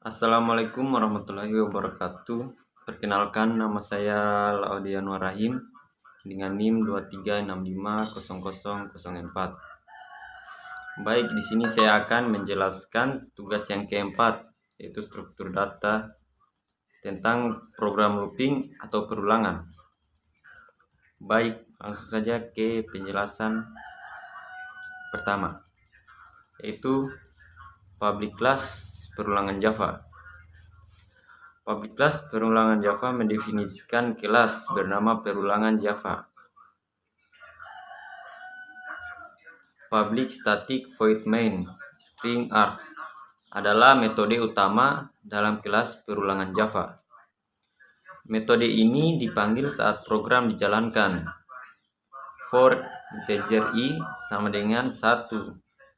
Assalamualaikum warahmatullahi wabarakatuh. Perkenalkan, nama saya Laudianur Rahim dengan NIM 23650004. Baik, di sini saya akan menjelaskan tugas yang keempat, yaitu struktur data tentang program looping atau perulangan. Baik, langsung saja ke penjelasan pertama, yaitu public class perulangan Java. Public class perulangan Java mendefinisikan kelas bernama perulangan Java. Public static void main string args adalah metode utama dalam kelas perulangan Java. Metode ini dipanggil saat program dijalankan. For integer i sama dengan 1,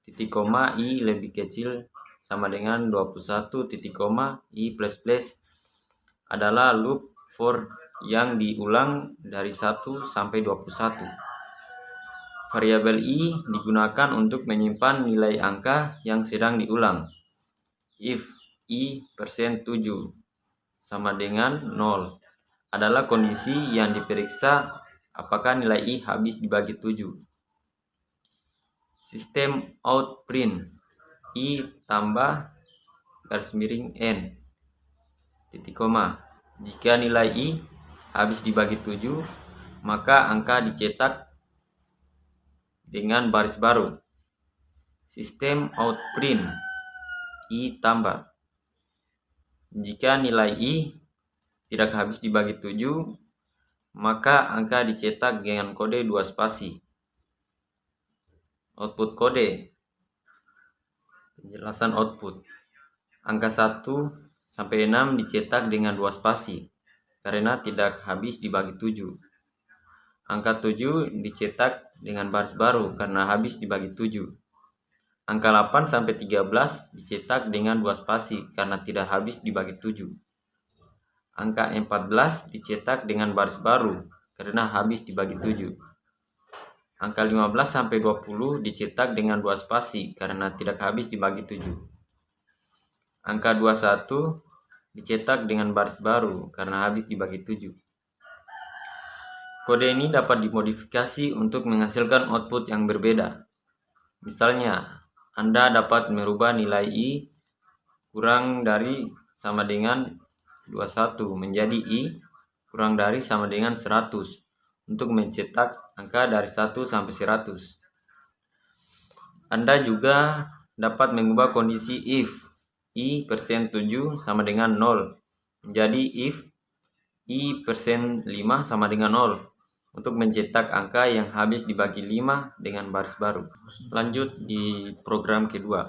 titik koma i lebih kecil sama dengan 21, titik koma i plus plus adalah loop for yang diulang dari 1 sampai 21. Variabel i digunakan untuk menyimpan nilai angka yang sedang diulang. If i % 7 sama dengan 0 adalah kondisi yang diperiksa apakah nilai i habis dibagi 7. Sistem out print i tambah garis miring n titik koma. Jika nilai i habis dibagi 7, maka angka dicetak dengan baris baru. Sistem out print i tambah. Jika nilai i tidak habis dibagi 7, maka angka dicetak dengan kode 2 spasi. Output kode. Penjelasan output. Angka 1 sampai 6 dicetak dengan 2 spasi karena tidak habis dibagi 7. Angka 7 dicetak dengan baris baru karena habis dibagi 7. Angka 8 sampai 13 dicetak dengan 2 spasi karena tidak habis dibagi 7. Angka 14 dicetak dengan baris baru karena habis dibagi 7. Angka 15 sampai 20 dicetak dengan 2 spasi karena tidak habis dibagi 7. Angka 21 dicetak dengan baris baru karena habis dibagi 7. Kode ini dapat dimodifikasi untuk menghasilkan output yang berbeda. Misalnya, Anda dapat merubah nilai i kurang dari sama dengan 21 menjadi i kurang dari sama dengan 100 untuk mencetak angka dari 1 sampai 100. Anda juga dapat mengubah kondisi if i % 7 sama dengan 0 menjadi if i % 5 sama dengan 0 untuk mencetak angka yang habis dibagi 5 dengan baris baru. Lanjut di program kedua,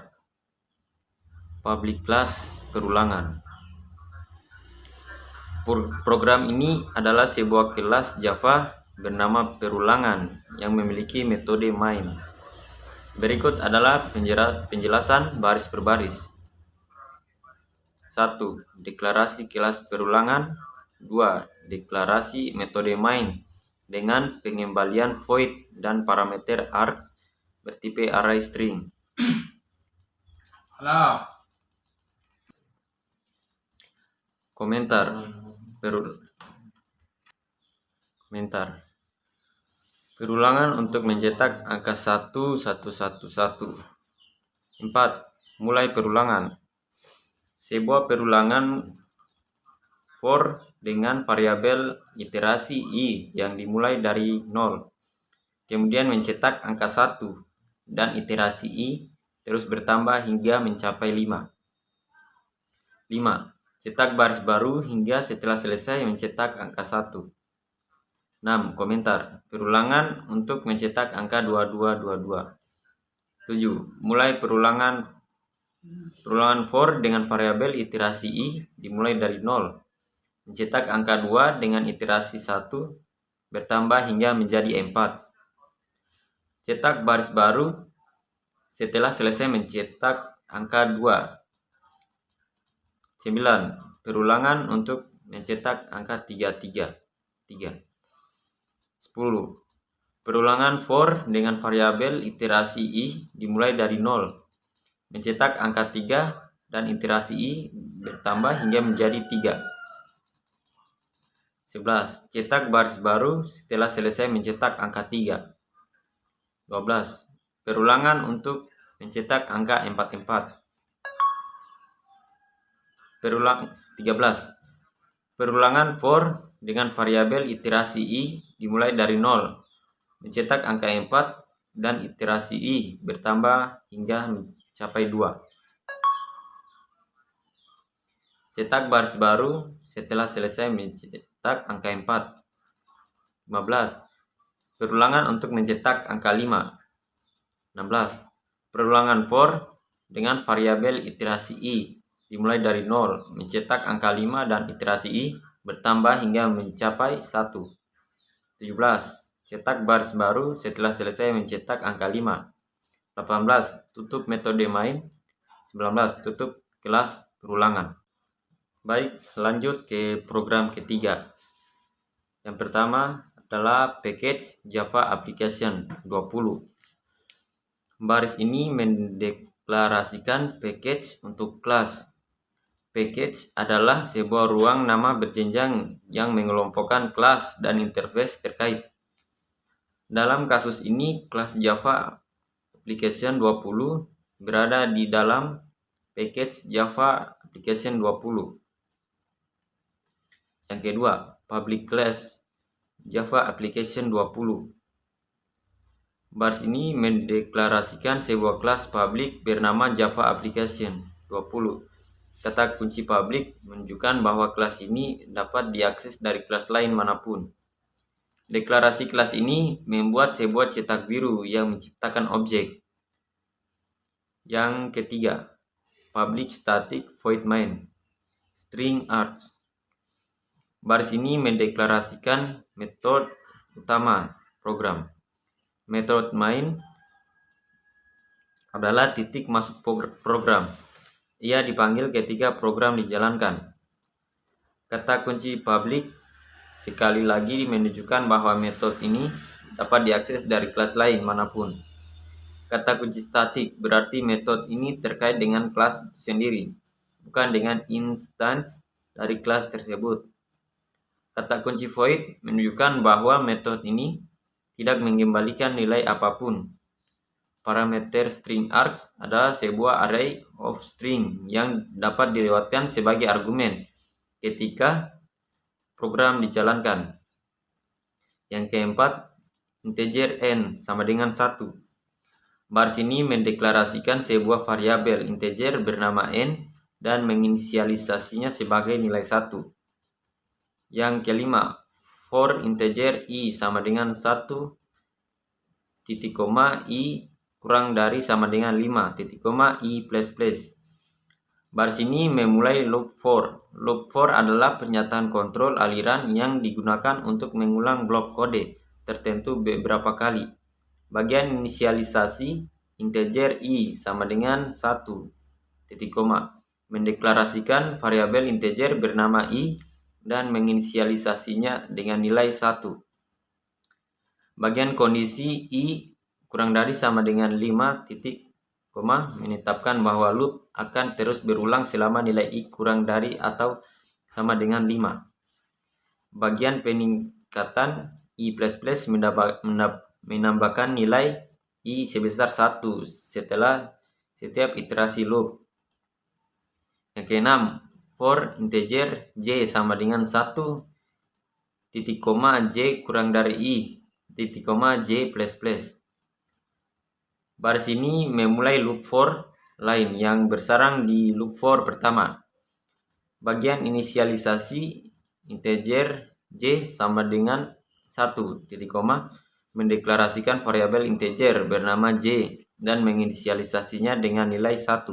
public class perulangan. Program ini adalah sebuah kelas Java bernama perulangan yang memiliki metode main. Berikut adalah penjelasan baris per baris. 1. Deklarasi kelas perulangan. 2. Deklarasi metode main dengan pengembalian void dan parameter args bertipe array string. Komentar. Perulangan untuk mencetak angka 1111. 4. Mulai perulangan. Sebuah perulangan for dengan variabel iterasi i yang dimulai dari 0. Kemudian mencetak angka 1 dan iterasi i terus bertambah hingga mencapai 5. 5. Cetak baris baru hingga setelah selesai mencetak angka 1. 6. Komentar. Perulangan untuk mencetak angka 2222. 7. Mulai perulangan for dengan variabel iterasi i dimulai dari 0. Mencetak angka 2 dengan iterasi 1 bertambah hingga menjadi 4. Cetak baris baru setelah selesai mencetak angka 2. 9. Perulangan untuk mencetak angka 3. 10. Perulangan for dengan variabel iterasi i dimulai dari 0. Mencetak angka 3 dan iterasi i bertambah hingga menjadi 3. 11. Cetak baris baru setelah selesai mencetak angka 3. 12. Perulangan untuk mencetak angka 44. 13. Perulangan for dengan variabel iterasi i dimulai dari 0, mencetak angka 4 dan iterasi i bertambah hingga mencapai 2. Cetak baris baru setelah selesai mencetak angka 4. 15. Perulangan untuk mencetak angka 5. 16. Perulangan for dengan variabel iterasi i dimulai dari 0, mencetak angka 5 dan iterasi i bertambah hingga mencapai 1. 17. Cetak baris baru setelah selesai mencetak angka 5. 18. Tutup metode main. 19. Tutup kelas perulangan. Baik, lanjut ke program ketiga. Yang pertama adalah package Java Application 20. Baris ini mendeklarasikan package untuk kelas. Package adalah sebuah ruang nama berjenjang yang mengelompokkan kelas dan interface terkait. Dalam kasus ini, kelas Java Application 20 berada di dalam package Java Application 20. Yang kedua, public class Java Application 20. Baris ini mendeklarasikan sebuah kelas publik bernama Java Application 20. Kata kunci publik menunjukkan bahwa kelas ini dapat diakses dari kelas lain manapun. Deklarasi kelas ini membuat sebuah cetak biru yang menciptakan objek. Yang ketiga, public static void main string args. Baris ini mendeklarasikan metode utama program. Metode main adalah titik masuk program. Ia dipanggil ketika program dijalankan. Kata kunci public sekali lagi menunjukkan bahwa metode ini dapat diakses dari kelas lain manapun. Kata kunci static berarti metode ini terkait dengan kelas itu sendiri, bukan dengan instance dari kelas tersebut. Kata kunci void menunjukkan bahwa metode ini tidak mengembalikan nilai apapun. Parameter string args adalah sebuah array of string yang dapat dilewatkan sebagai argumen ketika program dijalankan. Yang keempat, integer n sama dengan 1. Baris ini mendeklarasikan sebuah variabel integer bernama n dan menginisialisasinya sebagai nilai 1. Yang kelima, for integer i sama dengan 1, titik koma i kurang dari sama dengan 5, titik koma i plus plus. Baris ini memulai loop for. Loop for adalah pernyataan kontrol aliran yang digunakan untuk mengulang blok kode tertentu beberapa kali. Bagian inisialisasi integer i sama dengan 1, titik koma, mendeklarasikan variabel integer bernama i dan menginisialisasinya dengan nilai 1. Bagian kondisi i kurang dari sama dengan 5, titik koma, menetapkan bahwa loop akan terus berulang selama nilai i kurang dari atau sama dengan 5. Bagian peningkatan i++ menambahkan nilai i sebesar 1 setelah setiap iterasi loop. Yang keenam, for integer j sama dengan 1, titik koma j kurang dari i, titik koma j++. Baris ini memulai loop for lain yang bersarang di loop for pertama. Bagian inisialisasi integer j sama dengan 1, titik koma, mendeklarasikan variabel integer bernama j dan menginisialisasinya dengan nilai 1.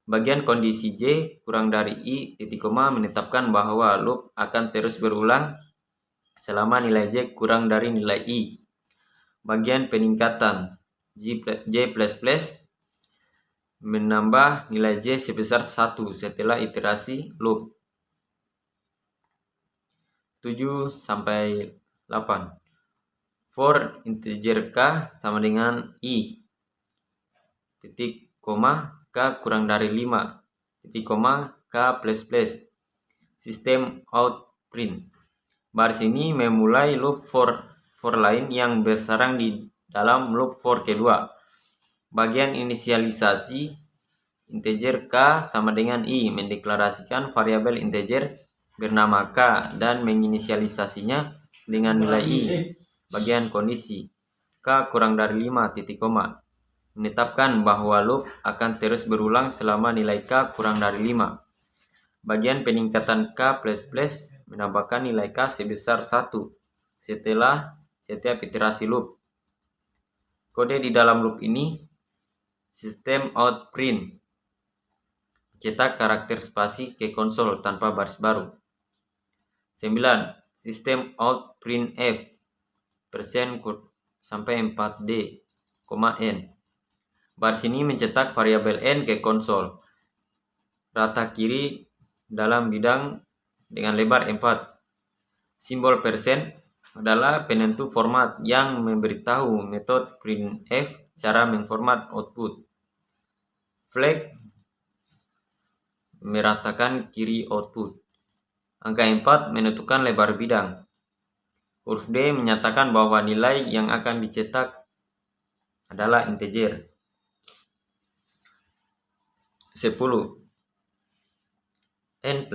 Bagian kondisi j kurang dari i, titik koma, menetapkan bahwa loop akan terus berulang selama nilai j kurang dari nilai i. Bagian peningkatan j++ menambah nilai j sebesar 1 setelah iterasi loop. 7-8. For integer k sama dengan i, titik koma, k kurang dari 5, titik koma K++. Sistem outprint. Baris ini memulai loop for lain yang bersarang di dalam loop for kedua. Bagian inisialisasi integer K sama dengan I mendeklarasikan variabel integer bernama K dan menginisialisasinya dengan nilai I. Bagian kondisi K kurang dari 5 titik koma menetapkan bahwa loop akan terus berulang selama nilai K kurang dari 5. Bagian peningkatan K++ menambahkan nilai K sebesar 1 setelah setiap iterasi loop. Kode di dalam loop ini sistem outprint cetak karakter spasi ke konsol tanpa baris baru. 9. Sistem outprintf persen sampai 4D, n. Baris ini mencetak variabel n ke konsol. Rata kiri dalam bidang dengan lebar 4. Simbol persen adalah penentu format yang memberitahu metode printf cara memformat output. Flag meratakan kiri output. Angka 4 menentukan lebar bidang. Huruf D menyatakan bahwa nilai yang akan dicetak adalah integer. 10. N++.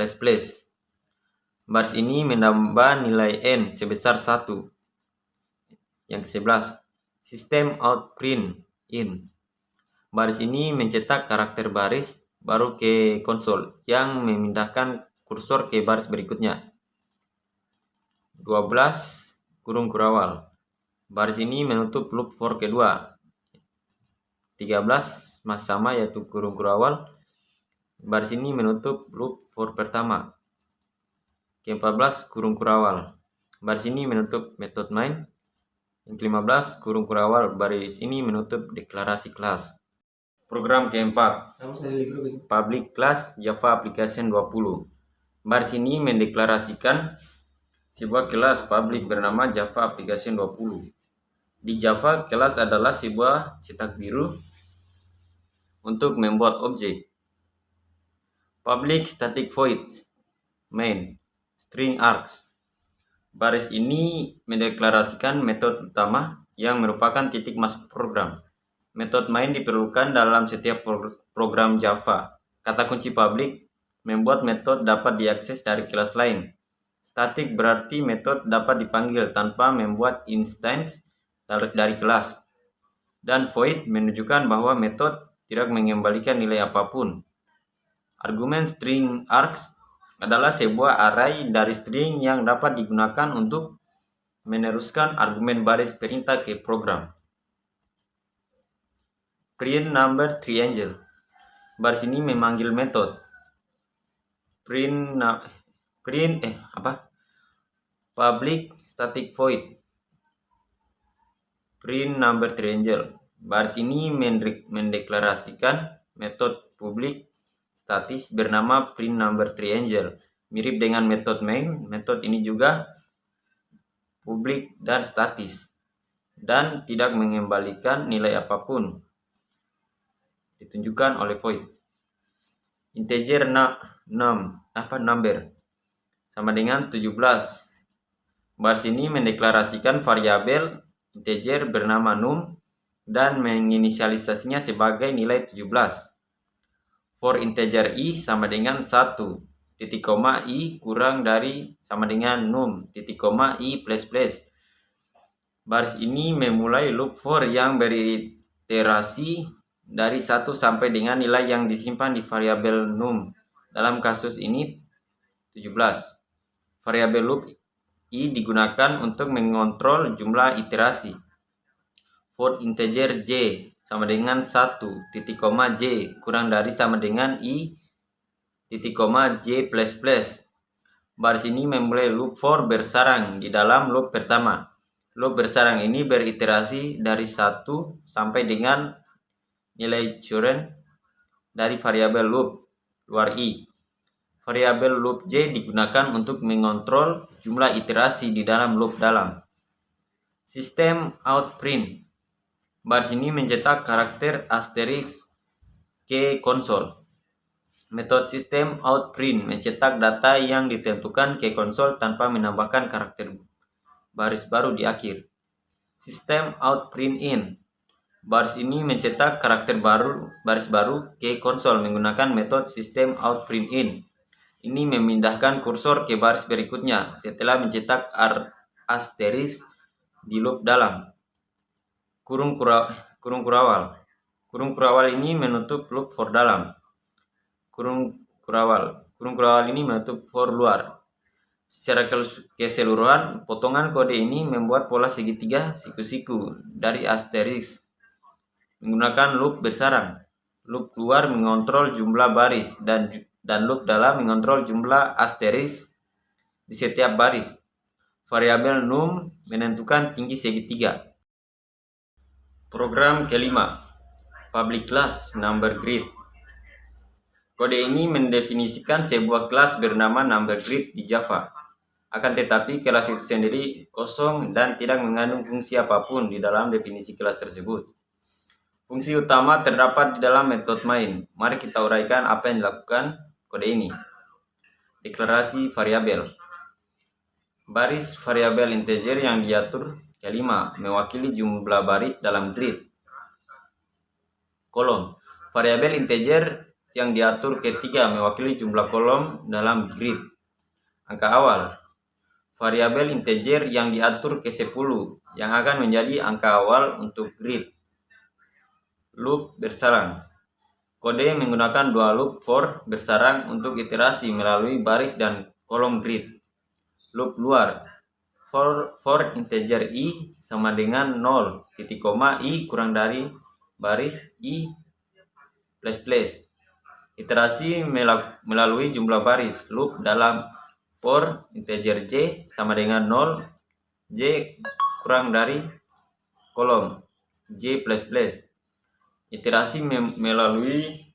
Baris ini menambah nilai n sebesar 1. Yang ke-11. Sistem outprint in. Baris ini mencetak karakter baris baru ke konsol yang memindahkan kursor ke baris berikutnya. 12. Kurung kurawal. Baris ini menutup loop for kedua. 13 sama yaitu kurung kurawal. Baris ini menutup loop for pertama. Ke-14 kurung kurawal. Baris ini menutup metode main. Yang ke-15 kurung kurawal. Baris ini menutup deklarasi kelas. Program keempat, public class Java Application 20. Baris ini mendeklarasikan sebuah kelas public bernama Java Application 20. Di Java, kelas adalah sebuah cetak biru untuk membuat objek. Public static void main string args. Baris ini mendeklarasikan metode utama yang merupakan titik masuk program. Metode main diperlukan dalam setiap program Java. Kata kunci public membuat metode dapat diakses dari kelas lain. Static berarti metode dapat dipanggil tanpa membuat instance dari kelas. Dan void menunjukkan bahwa metode tidak mengembalikan nilai apapun. Argumen string args adalah sebuah array dari string yang dapat digunakan untuk meneruskan argumen baris perintah ke program. Print number triangle. Baris ini memanggil metode public static void print number triangle. Baris ini mendeklarasikan metode public statis bernama print number triangle. Mirip dengan metode main, metode ini juga public dan statis dan tidak mengembalikan nilai apapun. Ditunjukkan oleh void. Integer number sama dengan 17. Baris ini mendeklarasikan variabel integer bernama num dan menginisialisasinya sebagai nilai 17. For integer i sama dengan 1, titik koma i kurang dari sama dengan num, titik koma i plus plus. Baris ini memulai loop for yang beriterasi dari 1 sampai dengan nilai yang disimpan di variabel num. Dalam kasus ini 17. Variabel loop i digunakan untuk mengontrol jumlah iterasi. For integer j sama dengan 1, titik koma j kurang dari sama dengan i, titik koma j plus plus. Baris ini memulai loop for bersarang di dalam loop pertama. Loop bersarang ini beriterasi dari 1 sampai dengan nilai current dari variabel loop luar i. Variabel loop j digunakan untuk mengontrol jumlah iterasi di dalam loop dalam. Sistem outprint. Baris ini mencetak karakter asterisk ke konsol. Metode sistem outprint mencetak data yang ditentukan ke konsol tanpa menambahkan karakter baris baru di akhir. Sistem outprint in. Baris ini mencetak karakter baris baru ke konsol menggunakan metode sistem outprint in. Ini memindahkan kursor ke baris berikutnya setelah mencetak asterisk di loop dalam. Kurung kurawal. Kurung kurawal ini menutup loop for dalam. Kurung kurawal ini menutup for luar. Secara keseluruhan, potongan kode ini membuat pola segitiga siku-siku dari asterisk menggunakan loop bersarang. Loop luar mengontrol jumlah baris dan loop dalam mengontrol jumlah asterisk di setiap baris. Variabel num menentukan tinggi segitiga. Program kelima, public class number grid. Kode ini mendefinisikan sebuah kelas bernama number grid di Java. Akan tetapi kelas itu sendiri kosong dan tidak mengandung fungsi apapun di dalam definisi kelas tersebut. Fungsi utama terdapat di dalam metode main. Mari kita uraikan apa yang dilakukan kode ini. Deklarasi variabel. Baris variabel integer yang diatur kelima mewakili jumlah baris dalam grid. Kolom. Variabel integer yang diatur ketiga mewakili jumlah kolom dalam grid. Angka awal. Variabel integer yang diatur ke-10 yang akan menjadi angka awal untuk grid. Loop bersarang. Kode menggunakan dua loop for bersarang untuk iterasi melalui baris dan kolom grid. Loop luar. For integer i sama dengan 0, i kurang dari baris i plus. Iterasi melalui jumlah baris. Loop dalam for integer j sama dengan 0, j kurang dari kolom j plus. Iterasi melalui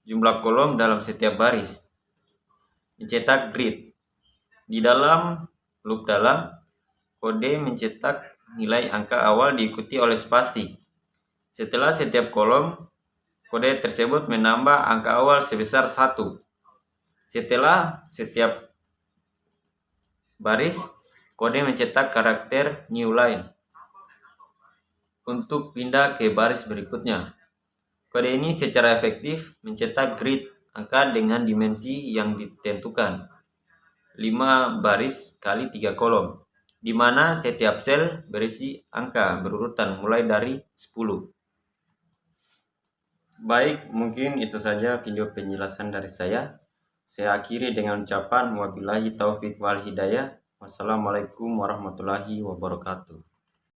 jumlah kolom dalam setiap baris. Mencetak grid. Di dalam loop dalam, kode mencetak nilai angka awal diikuti oleh spasi. Setelah setiap kolom, kode tersebut menambah angka awal sebesar 1. Setelah setiap baris, kode mencetak karakter new line untuk pindah ke baris berikutnya. Kode ini secara efektif mencetak grid angka dengan dimensi yang ditentukan 5 baris kali 3 kolom, di mana setiap sel berisi angka berurutan mulai dari 10. Baik, mungkin itu saja video penjelasan dari saya. Saya akhiri dengan ucapan wabillahi taufik wal hidayah. Wassalamualaikum warahmatullahi wabarakatuh.